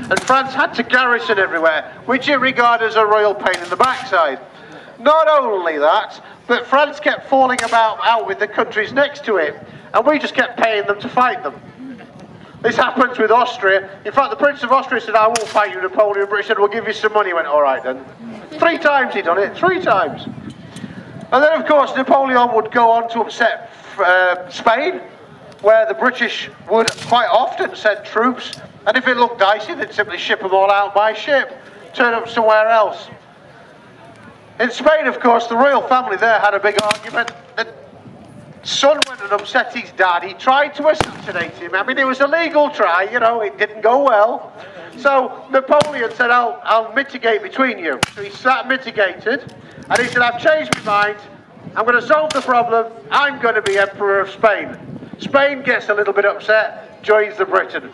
and France had to garrison everywhere, which it regarded as a royal pain in the backside. Not only that, but France kept falling out with the countries next to it, and we just kept paying them to fight them. This happens with Austria. In fact, the Prince of Austria said, I won't fight you, Napoleon. British said, we'll give you some money. He went, all right then. 3 times he'd done it, 3 times. And then, of course, Napoleon would go on to upset Spain, where the British would quite often send troops, and if it looked dicey, they'd simply ship them all out by ship, turn up somewhere else. In Spain, of course, the royal family there had a big argument. The son went and upset his dad. He tried to assassinate him. I mean, it was a legal try, you know, it didn't go well. So Napoleon said, I'll mitigate between you. So he sat mitigated, and he said, I've changed my mind. I'm going to solve the problem. I'm going to be Emperor of Spain. Spain gets a little bit upset, joins the Britain.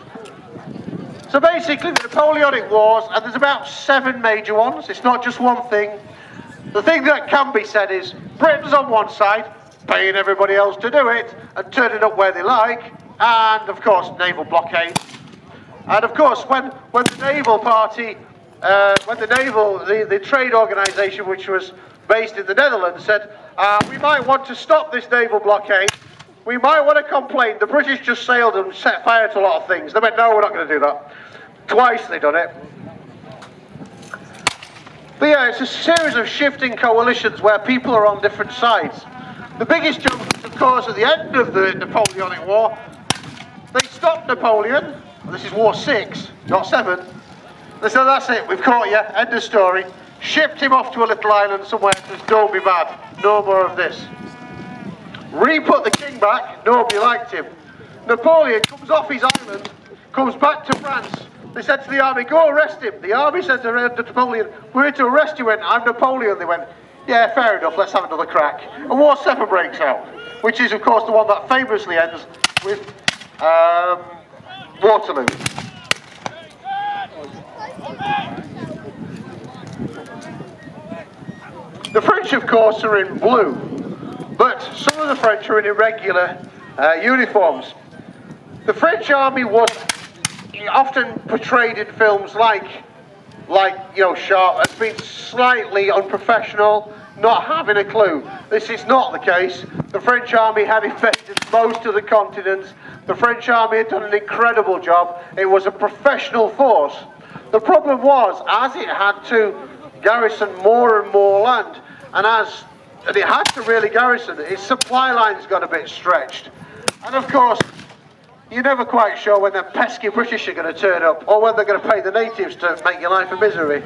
So basically, the Napoleonic Wars, and there's about 7 major ones. It's not just one thing. The thing that can be said is, Britain's on one side, paying everybody else to do it, and turning up where they like, and of course, naval blockade. And of course, when the naval party, the trade organisation, which was based in the Netherlands, said, we might want to stop this naval blockade, we might want to complain, the British just sailed and set fire to a lot of things. They went, no, we're not going to do that. Twice they've done it. But yeah, it's a series of shifting coalitions where people are on different sides. The biggest jump, of course, at the end of the Napoleonic War, they stopped Napoleon. This is War 6, not 7. They said, that's it, we've caught you, end of story. Shipped him off to a little island somewhere, says, don't be bad, no more of this. Re-put the king back, nobody liked him. Napoleon comes off his island, comes back to France. They said to the army, go arrest him. The army said to Napoleon, we're here to arrest you. He went, I'm Napoleon. They went, yeah, fair enough, let's have another crack. And War 7 breaks out, which is, of course, the one that famously ends with Waterloo. The French, of course, are in blue, but some of the French are in irregular uniforms. The French army was often portrayed in films like you know, Sharp, as being slightly unprofessional, not having a clue. This is not the case. The French army had invaded most of the continent. The French army had done an incredible job. It was a professional force. The problem was, as it had to garrison more and more land, and it had to really garrison, its supply lines got a bit stretched. And of course, you're never quite sure when the pesky British are going to turn up, or when they're going to pay the natives to make your life a misery.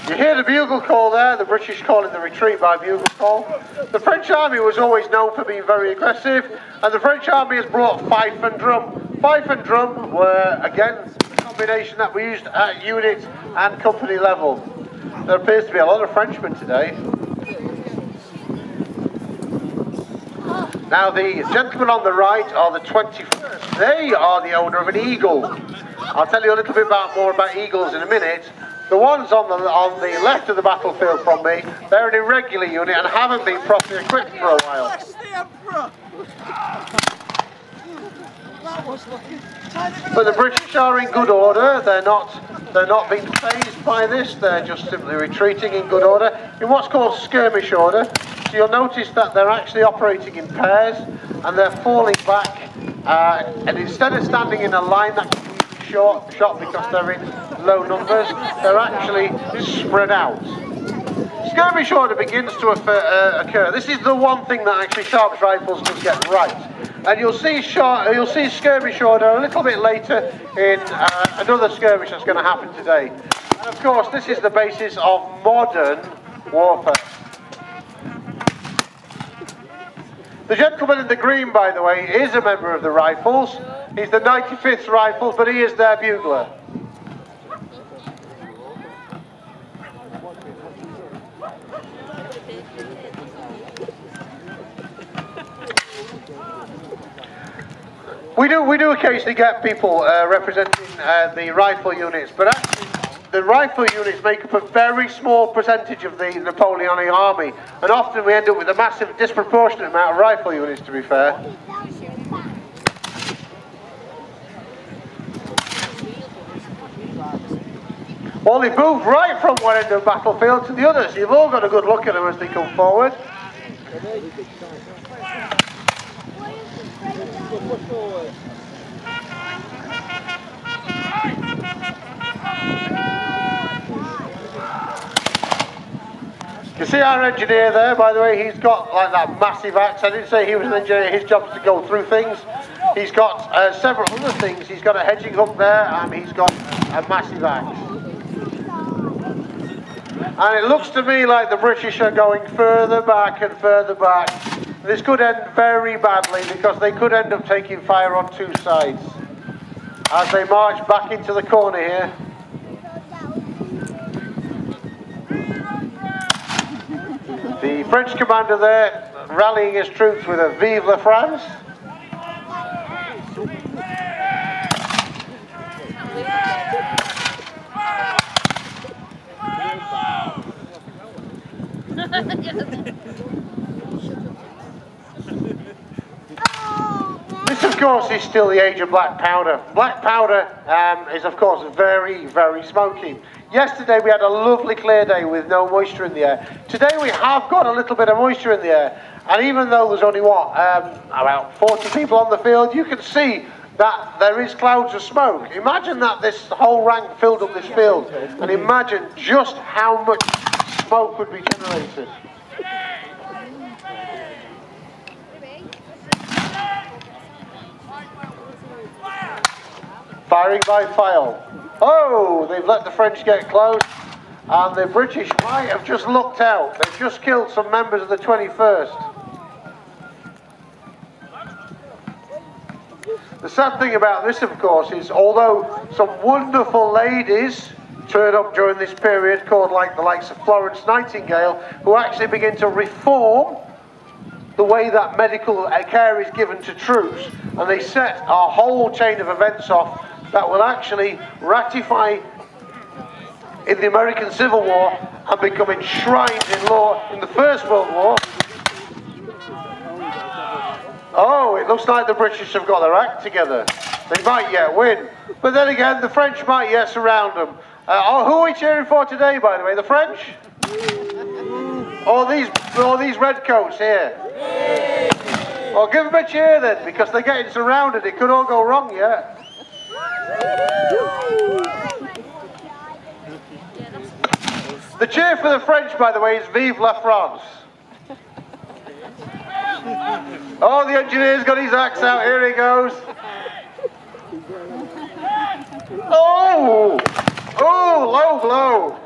You hear the bugle call there, the British calling the retreat by bugle call. The French army was always known for being very aggressive, and the French army has brought fife and drum. Fife and drum were, again, a combination that we used at unit and company level. There appears to be a lot of Frenchmen today. Now the gentlemen on the right are the 21st. They are the owner of an eagle. I'll tell you a little bit more about eagles in a minute. The ones on the left of the battlefield from me, they're an irregular unit and haven't been properly equipped for a while. But the British are in good order. They're not being phased by this. They're just simply retreating in good order in what's called skirmish order. So you'll notice that they're actually operating in pairs, and they're falling back. And instead of standing in a line that can be shot because they're in low numbers, they're actually spread out. Skirmish order begins to occur. This is the one thing that actually Sharp's rifles can get right. And you'll see skirmish order a little bit later in another skirmish that's going to happen today. And of course, this is the basis of modern warfare. The gentleman in the green, by the way, is a member of the Rifles. He's the 95th Rifles, but he is their bugler. We do occasionally get people representing the rifle units, but actually the rifle units make up a very small percentage of the Napoleonic army, and often we end up with a massive disproportionate amount of rifle units, to be fair. Well, they've moved right from one end of the battlefield to the other, so you've all got a good look at them as they come forward. You see our engineer there, by the way, he's got like that massive axe. I didn't say he was an engineer, his job is to go through things. He's got several other things. He's got a hedging hook there, and he's got a massive axe. And it looks to me like the British are going further back and further back. This could end very badly because they could end up taking fire on two sides as they march back into the corner here. The French commander there rallying his troops with a Vive la France. This, of course, is still the age of black powder. Black powder is, of course, very, very smoky. Yesterday we had a lovely clear day with no moisture in the air. Today we have got a little bit of moisture in the air, and even though there's only about 40 people on the field, you can see that there is clouds of smoke. Imagine that this whole rank filled up this field, and imagine just how much smoke would be generated. Firing by file. Oh, they've let the French get close, and the British might have just lucked out. They've just killed some members of the 21st. The sad thing about this, of course, is although some wonderful ladies turn up during this period, called like the likes of Florence Nightingale, who actually begin to reform the way that medical care is given to troops, and they set a whole chain of events off that will actually ratify in the American Civil War and become enshrined in law in the First World War. Oh, it looks like the British have got their act together. They might yet win. But then again, the French might yet surround them. Who are we cheering for today, by the way? The French? Or these redcoats here? Well, give them a cheer then, because they're getting surrounded. It could all go wrong yet. The cheer for the French, by the way, is Vive la France. Oh, the engineer's got his axe out. Here he goes. Oh! Oh, low blow.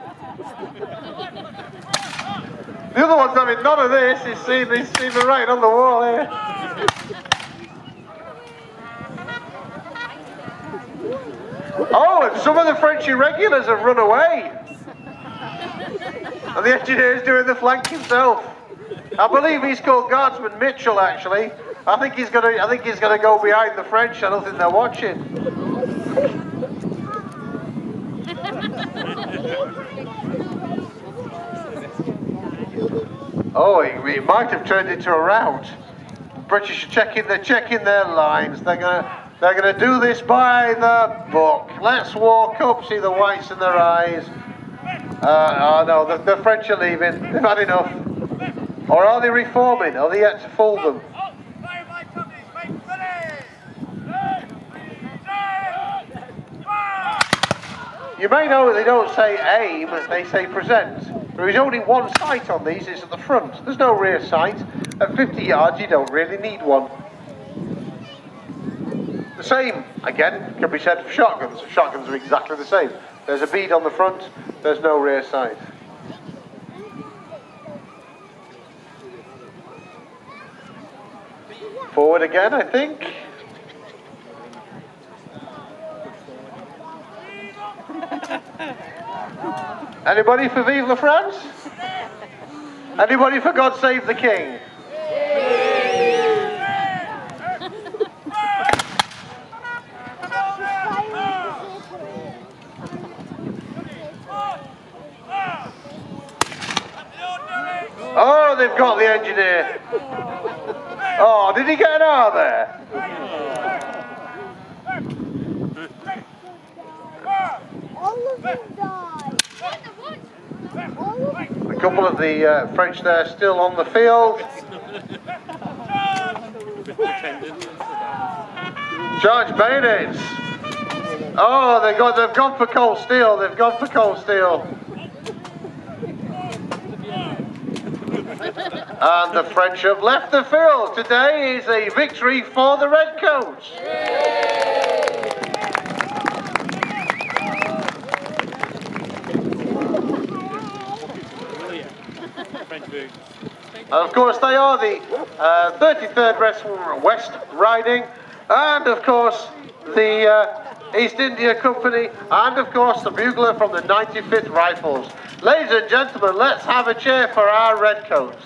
The other one's having none of this. He's seen the writing on the wall here. Oh, and some of the French irregulars have run away. And the engineer's doing the flank himself. I believe he's called Guardsman Mitchell, actually. I think he's gonna go behind the French. I don't think they're watching. Oh, it might have turned into a rout. British are checking their lines. They're gonna do this by the book. Let's walk up, see the whites in their eyes. Oh no, the French are leaving. They've had enough. Or are they reforming? Are they yet to fool them? You may know that they don't say aim, they say present. There is only one sight on these, it's at the front. There's no rear sight. At 50 yards you don't really need one. The same, again, can be said for shotguns. Shotguns are exactly the same. There's a bead on the front, there's no rear sight. Forward again, I think. Anybody for Vive la France? Anybody for God Save the King? they've got the engineer. Oh, did he get an R there? All of them died. A couple of the French there still on the field. Charge bayonets. Oh, they've gone for cold steel. They've gone for cold steel. And the French have left the field. Today is a victory for the Redcoats. And of course they are the 33rd West Riding, and of course the East India Company, and of course the bugler from the 95th Rifles. Ladies and gentlemen, let's have a cheer for our Redcoats.